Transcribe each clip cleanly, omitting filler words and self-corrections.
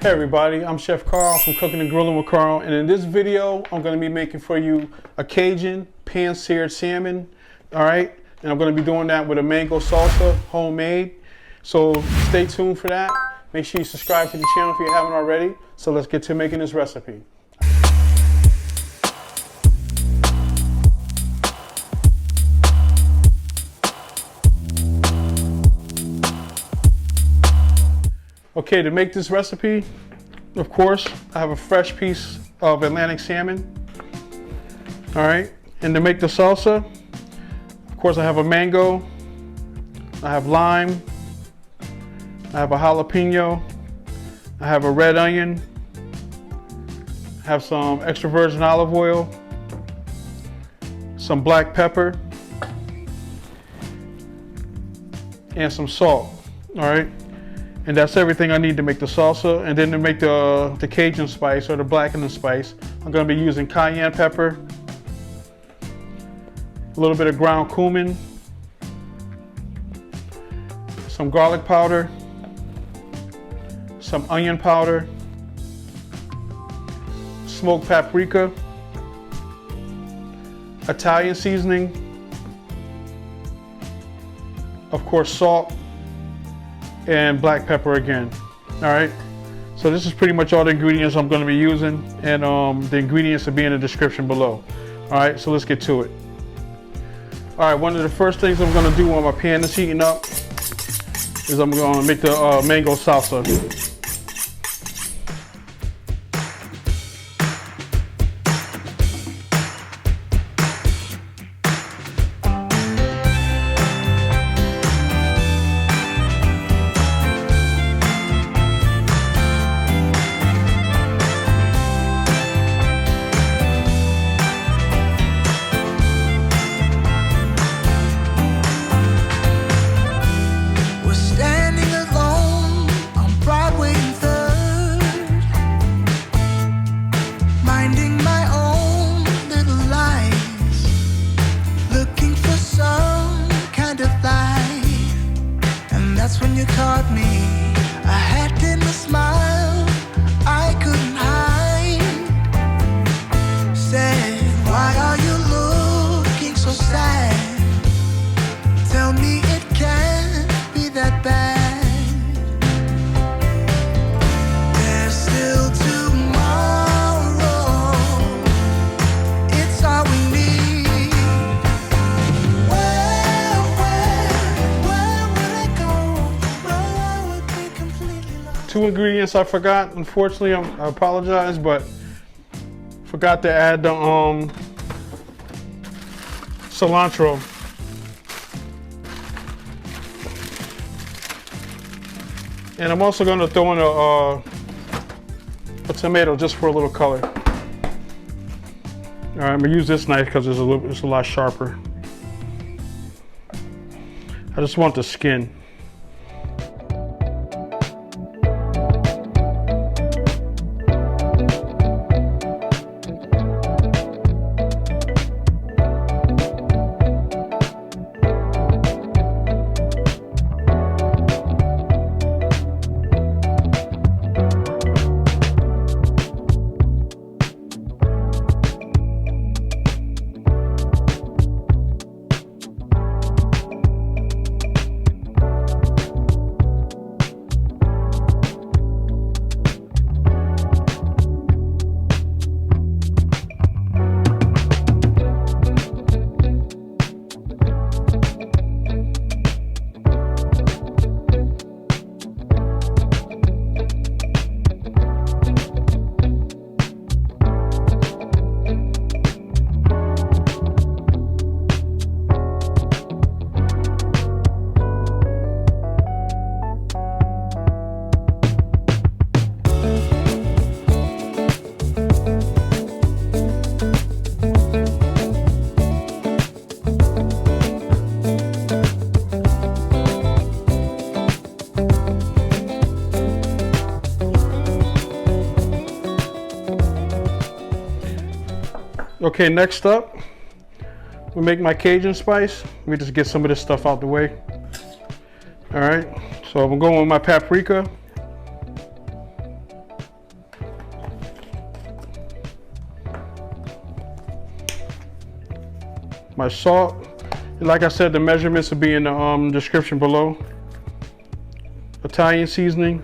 Hey everybody, I'm Chef Carl from Cooking and Grilling with Carl, and in this video I'm going to be making for you a Cajun pan-seared salmon, alright? And I'm going to be doing that with a mango salsa, homemade. So stay tuned for that. Make sure you subscribe to the channel if you haven't already. So let's get to making this recipe. Okay, to make this recipe, of course, I have a fresh piece of Atlantic salmon. All right, and to make the salsa, of course, I have a mango, I have lime, I have a jalapeno, I have a red onion, I have some extra virgin olive oil, some black pepper, and some salt. All right. And that's everything I need to make the salsa. And then to make the Cajun spice or the blackening spice, I'm gonna be using cayenne pepper, a little bit of ground cumin, some garlic powder, some onion powder, smoked paprika, Italian seasoning, of course salt, and black pepper again. All right, so this is pretty much all the ingredients I'm going to be using, and the ingredients will be in the description below. All right, so let's get to it. All right, one of the first things I'm going to do while my pan is heating up is I'm going to make the mango salsa. That's when you caught me. I had in a smile I couldn't hide. Said, why are you looking so sad? Tell me it can't be that bad. There's still tomorrow. It's all we need. Two ingredients I forgot, unfortunately. I apologize, but forgot to add the cilantro. And I'm also going to throw in a tomato just for a little color. All right, I'm going to use this knife because it's a lot sharper. I just want the skin. Okay, next up, we'll make my Cajun spice. Let me just get some of this stuff out the way. All right, so I'm going with my paprika. my salt. And like I said, the measurements will be in the description below. Italian seasoning.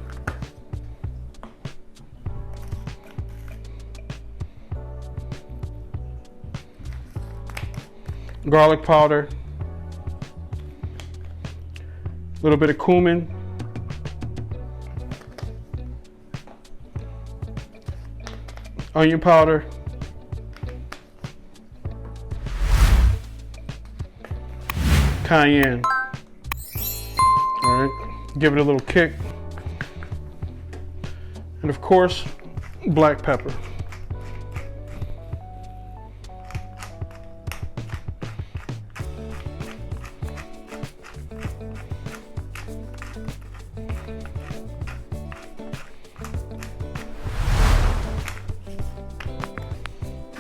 Garlic powder. A little bit of cumin. Onion powder. Cayenne. All right, give it a little kick. And of course, black pepper.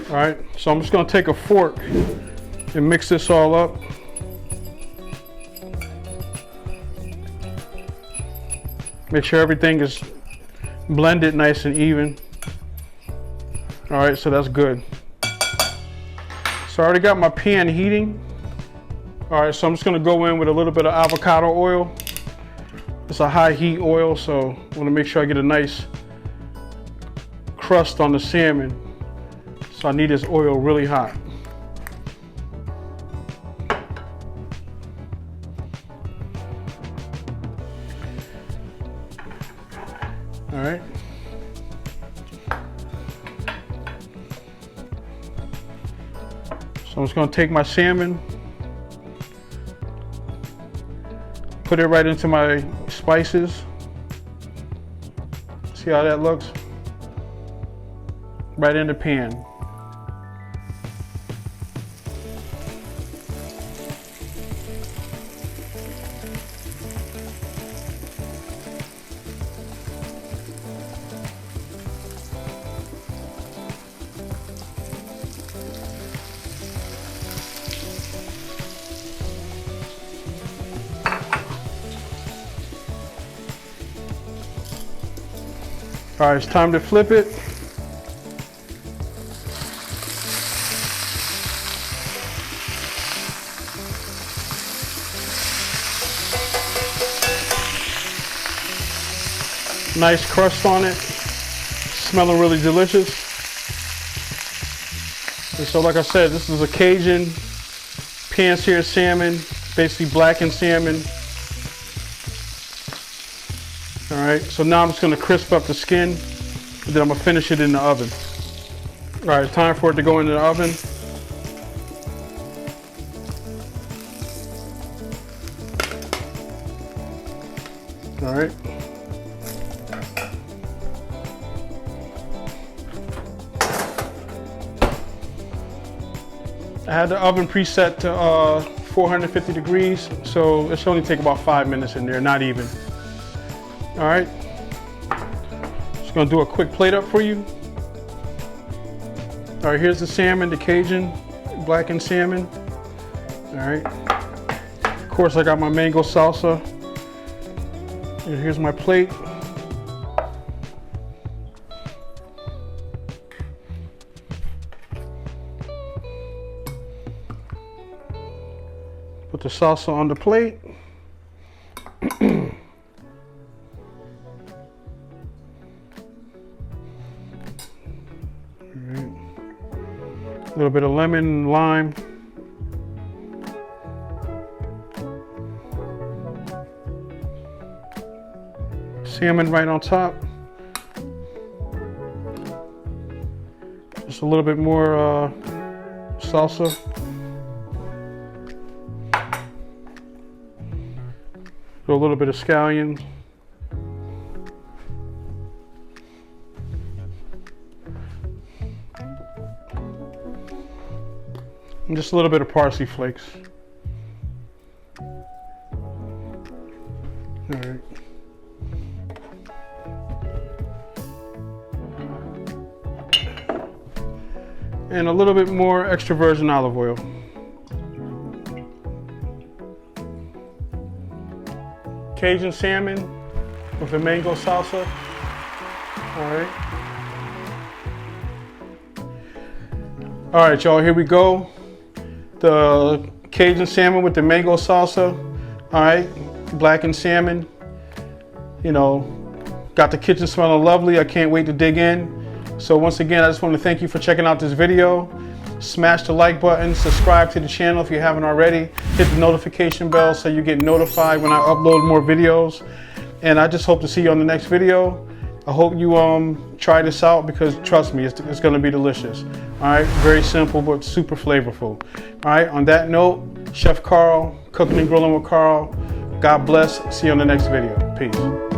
All right, so I'm just gonna take a fork and mix this all up. Make sure everything is blended nice and even. All right, so that's good. So I already got my pan heating. All right, so I'm just gonna go in with a little bit of avocado oil. It's a high heat oil, so I wanna make sure I get a nice crust on the salmon. So I need this oil really hot. All right. So I'm just gonna take my salmon, put it right into my spices. See how that looks? Right in the pan. All right, it's time to flip it. Nice crust on it, smelling really delicious. And so like I said, this is a Cajun pan-seared salmon, basically blackened salmon. All right, so now I'm just gonna crisp up the skin, and then I'm gonna finish it in the oven. All right, it's time for it to go into the oven. All right. I had the oven preset to 450 degrees, so it should only take about 5 minutes in there, not even. All right, just gonna do a quick plate up for you. All right, here's the salmon, the Cajun blackened salmon. All right, of course I got my mango salsa. And here's my plate. Put the salsa on the plate. A little bit of lemon and lime. Salmon right on top. Just a little bit more salsa. Throw a little bit of scallion. And just a little bit of parsley flakes. All right. And a little bit more extra virgin olive oil. Cajun salmon with a mango salsa. All right. All right, y'all, here we go. the Cajun salmon with the mango salsa. All right, blackened salmon. You know, got the kitchen smelling lovely. I can't wait to dig in. So once again, I just want to thank you for checking out this video. Smash the like button, subscribe to the channel if you haven't already. Hit the notification bell so you get notified when I upload more videos. And I just hope to see you on the next video. I hope you try this out, because trust me, it's going to be delicious. All right, very simple but super flavorful. All right, on that note, Chef Carl, Cooking and Grilling with Carl. God bless. See you on the next video. Peace.